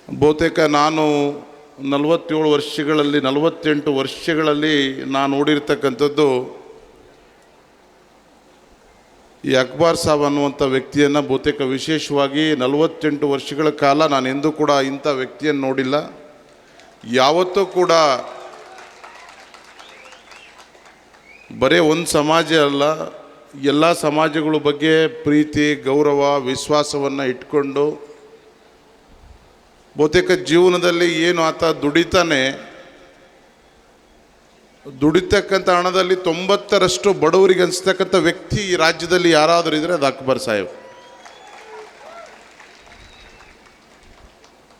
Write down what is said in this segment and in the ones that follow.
ಬಹುತೇಕ ನಾನು 48 ವರ್ಷಗಳಲ್ಲಿ ನಾನು ನೋಡಿರ್ತಕ್ಕಂಥದ್ದು ಈ ಅಕ್ಬರ್ ಸಾಬ್ ಅನ್ನುವಂಥ ವ್ಯಕ್ತಿಯನ್ನು ಬಹುತೇಕ ವಿಶೇಷವಾಗಿ 48 ವರ್ಷಗಳ ಕಾಲ ನಾನು ಎಂದೂ ಕೂಡ ಇಂಥ ವ್ಯಕ್ತಿಯನ್ನು ನೋಡಿಲ್ಲ. ಯಾವತ್ತೂ ಕೂಡ ಬರೀ ಒಂದು ಸಮಾಜ ಅಲ್ಲ, ಎಲ್ಲ ಸಮಾಜಗಳ ಬಗ್ಗೆ ಪ್ರೀತಿ, ಗೌರವ, ವಿಶ್ವಾಸವನ್ನು ಇಟ್ಕೊಂಡು ಬಹುತೇಕ ಜೀವನದಲ್ಲಿ ಏನು ಆತ ದುಡಿತಕ್ಕಂಥ ಹಣದಲ್ಲಿ 90% ಬಡವರಿಗೆ ಅನಿಸ್ತಕ್ಕಂಥ ವ್ಯಕ್ತಿ ಈ ರಾಜ್ಯದಲ್ಲಿ ಯಾರಾದರೂ ಇದ್ದರೆ ಅದು ಅಕ್ಬರ್ ಸಾಹೇಬ್.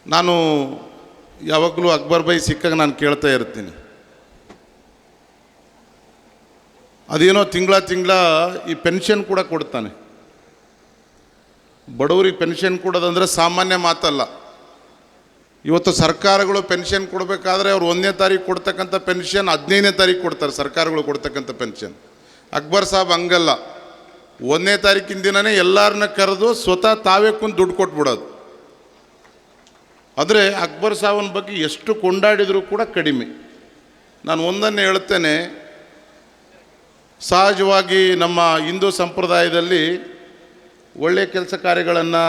ನಾನು ಯಾವಾಗಲೂ ಅಕ್ಬರ್ ಬೈ ಸಿಕ್ಕಾಗ ನಾನು ಕೇಳ್ತಾ ಇರ್ತೀನಿ, ಅದೇನೋ ತಿಂಗಳ ಈ ಪೆನ್ಷನ್ ಕೂಡ ಕೊಡ್ತಾನೆ. ಬಡವರಿಗೆ ಪೆನ್ಷನ್ ಕೊಡೋದಂದರೆ ಸಾಮಾನ್ಯ ಮಾತಲ್ಲ. ಇವತ್ತು ಸರ್ಕಾರಗಳು ಪೆನ್ಷನ್ ಕೊಡಬೇಕಾದ್ರೆ ಅವ್ರು 1ನೇ ತಾರೀಕು ಕೊಡ್ತಕ್ಕಂಥ ಪೆನ್ಷನ್ 15ನೇ ತಾರೀಕು ಕೊಡ್ತಾರೆ ಸರ್ಕಾರಗಳು ಕೊಡ್ತಕ್ಕಂಥ ಪೆನ್ಷನ್. ಅಕ್ಬರ್ ಸಾಬ್ ಹಂಗಲ್ಲ, 1ನೇ ತಾರೀಕಿನ ದಿನವೇ ಎಲ್ಲರನ್ನ ಕರೆದು ಸ್ವತಃ ತಾವೇ ಕುಂತು ದುಡ್ಡು ಕೊಟ್ಬಿಡೋದು. ಆದರೆ ಅಕ್ಬರ್ ಸಾಬನ ಬಗ್ಗೆ ಎಷ್ಟು ಕೊಂಡಾಡಿದರೂ ಕೂಡ ಕಡಿಮೆ. ನಾನು ಒಂದನ್ನು ಹೇಳ್ತೇನೆ, ಸಹಜವಾಗಿ ನಮ್ಮ ಹಿಂದೂ ಸಂಪ್ರದಾಯದಲ್ಲಿ ಒಳ್ಳೆಯ ಕೆಲಸ ಕಾರ್ಯಗಳನ್ನು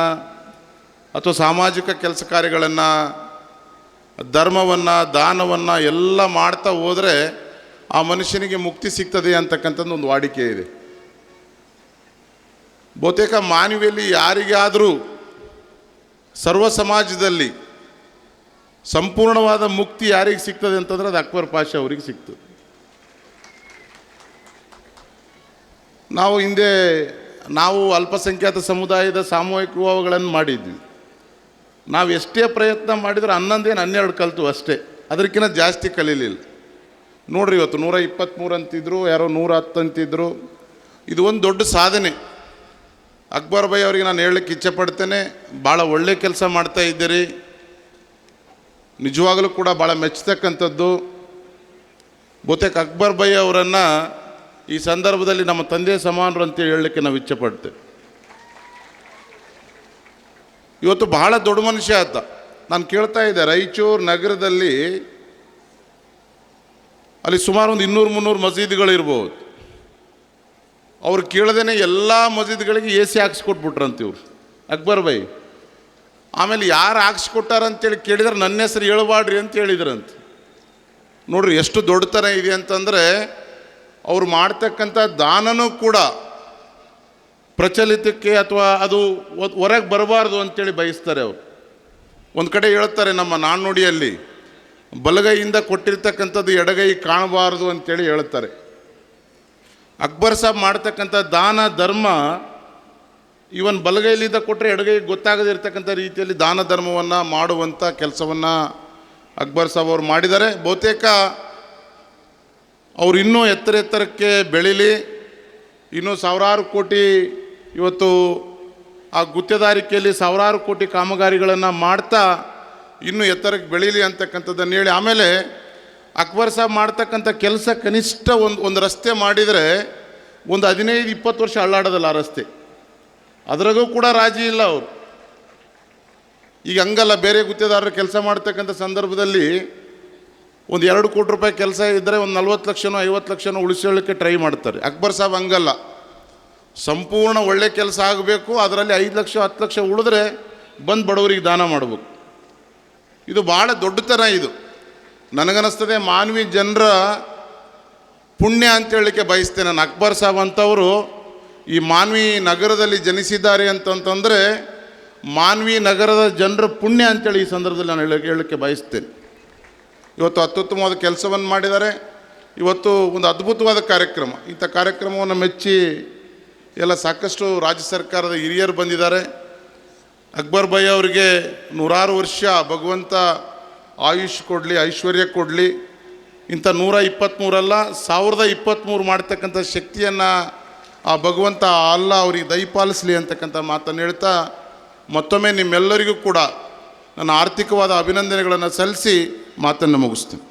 ಅಥವಾ ಸಾಮಾಜಿಕ ಕೆಲಸ ಕಾರ್ಯಗಳನ್ನು, ಧರ್ಮವನ್ನು, ದಾನವನ್ನು ಎಲ್ಲ ಮಾಡ್ತಾ ಹೋದರೆ ಆ ಮನುಷ್ಯನಿಗೆ ಮುಕ್ತಿ ಸಿಗ್ತದೆ ಅಂತಕ್ಕಂಥದ್ದು ಒಂದು ವಾಡಿಕೆ ಇದೆ. ಬಹುತೇಕ ಮಾನವೀಯಲ್ಲಿ ಯಾರಿಗಾದರೂ ಸರ್ವ ಸಮಾಜದಲ್ಲಿ ಸಂಪೂರ್ಣವಾದ ಮುಕ್ತಿ ಯಾರಿಗೆ ಸಿಗ್ತದೆ ಅಂತಂದರೆ ಅದು ಅಕ್ಬರ್ ಪಾಷಾ ಅವರಿಗೆ ಸಿಗ್ತದೆ. ನಾವು ಅಲ್ಪಸಂಖ್ಯಾತ ಸಮುದಾಯದ ಸಾಮೂಹಿಕ ವಿವಾಹಗಳನ್ನು ಮಾಡಿದ್ವಿ. ನಾವು ಎಷ್ಟೇ ಪ್ರಯತ್ನ ಮಾಡಿದರೂ 12 ಕಲಿತು ಅಷ್ಟೇ, ಅದಕ್ಕಿಂತ ಜಾಸ್ತಿ ಕಲೀಲಿಲ್ಲ. ನೋಡ್ರಿ, ಇವತ್ತು 123 ಅಂತಿದ್ರು, ಯಾರೋ 110 ಅಂತಿದ್ರು. ಇದು ಒಂದು ದೊಡ್ಡ ಸಾಧನೆ. ಅಕ್ಬರ್ ಬೈ ಅವರಿಗೆ ನಾನು ಹೇಳಲಿಕ್ಕೆ ಇಚ್ಛೆಪಡ್ತೇನೆ, ಭಾಳ ಒಳ್ಳೆ ಕೆಲಸ ಮಾಡ್ತಾ ಇದ್ದೀರಿ, ನಿಜವಾಗಲೂ ಕೂಡ ಭಾಳ ಮೆಚ್ಚತಕ್ಕಂಥದ್ದು. ಬಹುತೇಕ ಅಕ್ಬರ್ ಬೈ ಅವರನ್ನು ಈ ಸಂದರ್ಭದಲ್ಲಿ ನಮ್ಮ ತಂದೆ ಸಮಾನರು ಅಂತೇಳಿ ಹೇಳಲಿಕ್ಕೆ ನಾವು ಇಚ್ಛೆಪಡ್ತೇವೆ. ಇವತ್ತು ಬಹಳ ದೊಡ್ಡ ಮನುಷ್ಯ ಆತ. ನಾನು ಕೇಳ್ತಾ ಇದ್ದೆ, ರಾಯಚೂರು ನಗರದಲ್ಲಿ ಅಲ್ಲಿ ಸುಮಾರು ಒಂದು 200-300 ಮಸೀದಿಗಳಿರ್ಬೋದು. ಅವ್ರು ಕೇಳದೇನೆ ಎಲ್ಲ ಮಸೀದಿಗಳಿಗೆ AC ಹಾಕ್ಸ್ಕೊಟ್ಬಿಟ್ರಂತ ಇವ್ರು ಅಕ್ಬರ್ ಬೈ. ಆಮೇಲೆ ಯಾರು ಹಾಕ್ಸ್ಕೊಟ್ಟಾರಂತೇಳಿ ಕೇಳಿದ್ರೆ ನನ್ನ ಹೆಸರು ಹೇಳ್ಬಾಡ್ರಿ ಅಂತ ಹೇಳಿದ್ರಂತ. ನೋಡ್ರಿ ಎಷ್ಟು ದೊಡ್ಡತನ ಇದೆ ಅಂತಂದರೆ, ಅವ್ರು ಮಾಡ್ತಕ್ಕಂಥ ದಾನನೂ ಕೂಡ ಪ್ರಚಲಿತಕ್ಕೆ ಅಥವಾ ಅದು ಹೊರಗೆ ಬರಬಾರ್ದು ಅಂತೇಳಿ ಬಯಸ್ತಾರೆ ಅವರು. ಒಂದು ಕಡೆ ಹೇಳ್ತಾರೆ ನಮ್ಮ ನಾಣ್ಣುಡಿಯಲ್ಲಿ, ಬಲಗೈಯಿಂದ ಕೊಟ್ಟಿರ್ತಕ್ಕಂಥದ್ದು ಎಡಗೈ ಕಾಣಬಾರ್ದು ಅಂತೇಳಿ ಹೇಳ್ತಾರೆ. ಅಕ್ಬರ್ ಸಾಬ್ ಮಾಡ್ತಕ್ಕಂಥ ದಾನ ಧರ್ಮ ಇವನ್ ಬಲಗೈಲಿಂದ ಕೊಟ್ಟರೆ ಎಡಗೈ ಗೊತ್ತಾಗದಿರ್ತಕ್ಕಂಥ ರೀತಿಯಲ್ಲಿ ದಾನ ಧರ್ಮವನ್ನು ಮಾಡುವಂಥ ಕೆಲಸವನ್ನು ಅಕ್ಬರ್ ಸಾಬ್ ಅವರು ಮಾಡಿದ್ದಾರೆ. ಬಹುತೇಕ ಅವರು ಇನ್ನೂ ಎತ್ತರಕ್ಕೆ ಬೆಳೀಲಿ, ಇನ್ನೂ ಸಾವಿರಾರು ಕೋಟಿ ಇವತ್ತು ಆ ಗುತ್ತೇದಾರಿಕೆಯಲ್ಲಿ ಸಾವಿರಾರು ಕೋಟಿ ಕಾಮಗಾರಿಗಳನ್ನು ಮಾಡ್ತಾ ಇನ್ನೂ ಎತ್ತರಕ್ಕೆ ಬೆಳೀಲಿ ಅಂತಕ್ಕಂಥದ್ದನ್ನು ಹೇಳಿ, ಆಮೇಲೆ ಅಕ್ಬರ್ ಸಾಬ್ ಮಾಡ್ತಕ್ಕಂಥ ಕೆಲಸ ಕನಿಷ್ಠ ಒಂದು ರಸ್ತೆ ಮಾಡಿದರೆ ಒಂದು 15-20 ವರ್ಷ ಅಳ್ಳಾಡೋದಲ್ಲ ಆ ರಸ್ತೆ. ಅದ್ರಾಗೂ ಕೂಡ ರಾಜಿ ಇಲ್ಲ ಅವರು. ಈಗ ಹಂಗಲ್ಲ, ಬೇರೆ ಗುತ್ತೇದಾರರು ಕೆಲಸ ಮಾಡ್ತಕ್ಕಂಥ ಸಂದರ್ಭದಲ್ಲಿ ಒಂದು 2 ಕೋಟಿ ರೂಪಾಯಿ ಕೆಲಸ ಇದ್ದರೆ ಒಂದು 40 ಲಕ್ಷನೋ 50 ಲಕ್ಷನೋ ಉಳಿಸೋಳಕ್ಕೆ ಟ್ರೈ ಮಾಡ್ತಾರೆ. ಅಕ್ಬರ್ ಸಾಬ್ ಹಂಗಲ್ಲ, ಸಂಪೂರ್ಣ ಒಳ್ಳೆ ಕೆಲಸ ಆಗಬೇಕು, ಅದರಲ್ಲಿ 5 ಲಕ್ಷ 10 ಲಕ್ಷ ಉಳಿದ್ರೆ ಬಂದು ಬಡವರಿಗೆ ದಾನ ಮಾಡಬೇಕು. ಇದು ಭಾಳ ದೊಡ್ಡತನ. ಇದು ನನಗನ್ನಿಸ್ತದೆ ಮಾನವಿ ಜನರ ಪುಣ್ಯ ಅಂತ ಹೇಳಲಿಕ್ಕೆ ಬಯಸ್ತೇನೆ ನಾನು. ಅಕ್ಬರ್ ಸಾಬ್ ಅಂತವರು ಈ ಮಾನ್ವಿ ನಗರದಲ್ಲಿ ಜನಿಸಿದ್ದಾರೆ ಅಂತಂತಂದರೆ ಮಾನ್ವಿ ನಗರದ ಜನರ ಪುಣ್ಯ ಅಂತೇಳಿ ಈ ಸಂದರ್ಭದಲ್ಲಿ ನಾನು ಹೇಳಲಿಕ್ಕೆ ಬಯಸ್ತೇನೆ. ಇವತ್ತು ಅತ್ಯುತ್ತಮವಾದ ಕೆಲಸವನ್ನು ಮಾಡಿದ್ದಾರೆ. ಇವತ್ತು ಒಂದು ಅದ್ಭುತವಾದ ಕಾರ್ಯಕ್ರಮ. ಇಂಥ ಕಾರ್ಯಕ್ರಮವನ್ನು ಮೆಚ್ಚಿ ಎಲ್ಲ ಸಾಕಷ್ಟು ರಾಜ್ಯ ಸರ್ಕಾರದ ಹಿರಿಯರು ಬಂದಿದ್ದಾರೆ. ಅಕ್ಬರ್ ಬೈ ಅವರಿಗೆ 100 ವರ್ಷ ಭಗವಂತ ಆಯುಷ್ ಕೊಡಲಿ, ಐಶ್ವರ್ಯ ಕೊಡಲಿ. ಇಂಥ 123 ಅಲ್ಲ, 1023 ಮಾಡ್ತಕ್ಕಂಥ ಶಕ್ತಿಯನ್ನು ಆ ಭಗವಂತ ಅಲ್ಲ ಅವರಿಗೆ ದಯಪಾಲಿಸಲಿ ಅಂತಕ್ಕಂಥ ಮಾತನ್ನು ಹೇಳ್ತಾ ಮತ್ತೊಮ್ಮೆ ನಿಮ್ಮೆಲ್ಲರಿಗೂ ಕೂಡ ನನ್ನ ಆರ್ಥಿಕವಾದ ಅಭಿನಂದನೆಗಳನ್ನು ಸಲ್ಲಿಸಿ ಮಾತನ್ನು ಮುಗಿಸ್ತೀನಿ.